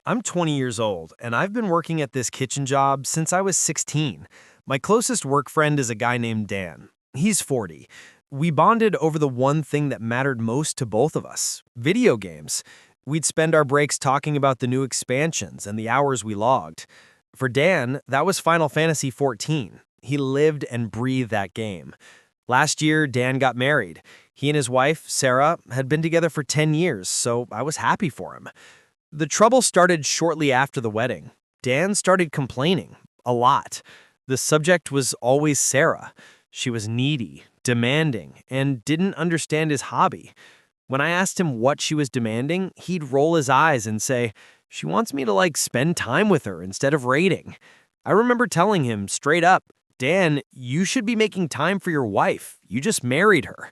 I'm 20 years old, and I've been working at this kitchen job since I was 16. My closest work friend is a guy named Dan. He's 40. We bonded over the one thing that mattered most to both of us: video games. We'd spend our breaks talking about the new expansions and the hours we logged. For Dan, that was Final Fantasy XIV. He lived and breathed that game. Last year, Dan got married. He and his wife, Sarah, had been together for 10 years, so I was happy for him. The trouble started shortly after the wedding. Dan started complaining, a lot. The subject was always Sarah. She was needy, demanding, and didn't understand his hobby. When I asked him what she was demanding, he'd roll his eyes and say, "She wants me to, spend time with her instead of raiding." I remember telling him straight up, "Dan, you should be making time for your wife. You just married her."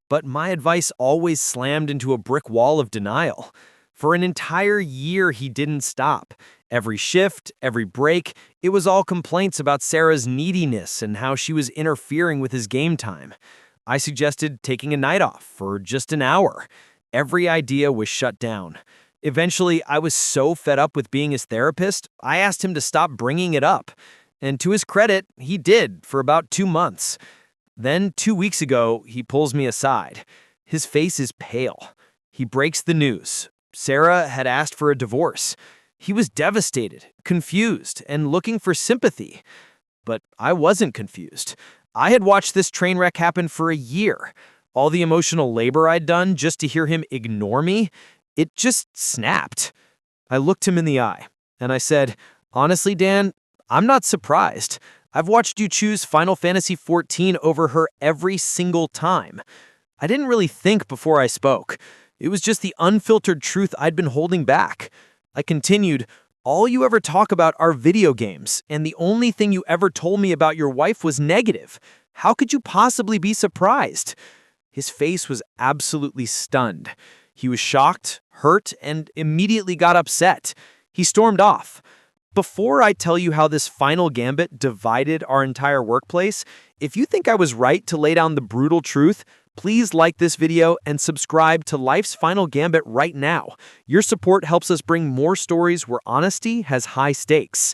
But my advice always slammed into a brick wall of denial. For an entire year, he didn't stop. Every shift, every break, it was all complaints about Sarah's neediness and how she was interfering with his game time. I suggested taking a night off for just an hour. Every idea was shut down. Eventually, I was so fed up with being his therapist, I asked him to stop bringing it up. And to his credit, he did for about 2 months. Then 2 weeks ago, he pulls me aside. His face is pale. He breaks the news. Sarah had asked for a divorce. He was devastated, confused, and looking for sympathy. But I wasn't confused. I had watched this train wreck happen for a year. All the emotional labor I'd done just to hear him ignore me, it just snapped. I looked him in the eye, and I said, "Honestly, Dan, I'm not surprised. I've watched you choose Final Fantasy XIV over her every single time." I didn't really think before I spoke. It was just the unfiltered truth I'd been holding back. I continued, "All you ever talk about are video games, and the only thing you ever told me about your wife was negative. How could you possibly be surprised?" His face was absolutely stunned. He was shocked, hurt, and immediately got upset. He stormed off. Before I tell you how this final gambit divided our entire workplace, if you think I was right to lay down the brutal truth, please like this video and subscribe to Life's Final Gambit right now. Your support helps us bring more stories where honesty has high stakes.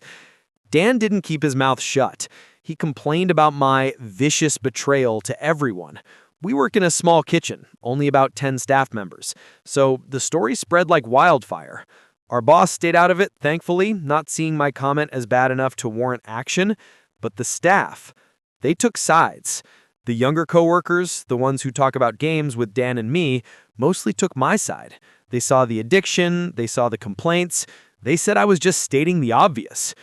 Dan didn't keep his mouth shut. He complained about my vicious betrayal to everyone. We work in a small kitchen, only about 10 staff members, so the story spread like wildfire. Our boss stayed out of it, thankfully, not seeing my comment as bad enough to warrant action, but the staff, they took sides. The younger coworkers, the ones who talk about games with Dan and me, mostly took my side. They saw the addiction, they saw the complaints, they said I was just stating the obvious.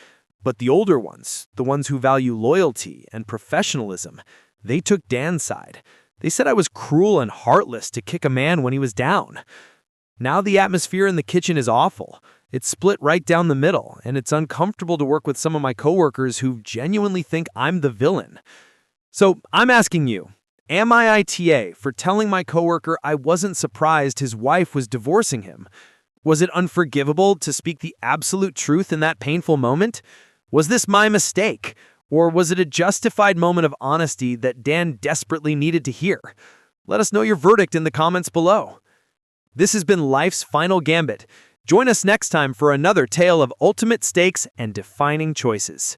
But the older ones, the ones who value loyalty and professionalism, they took Dan's side. They said I was cruel and heartless to kick a man when he was down. Now the atmosphere in the kitchen is awful. It's split right down the middle, and it's uncomfortable to work with some of my coworkers who genuinely think I'm the villain. So I'm asking you, am I ITA for telling my coworker I wasn't surprised his wife was divorcing him? Was it unforgivable to speak the absolute truth in that painful moment? Was this my mistake? Or was it a justified moment of honesty that Dan desperately needed to hear? Let us know your verdict in the comments below. This has been Life's Final Gambit. Join us next time for another tale of ultimate stakes and defining choices.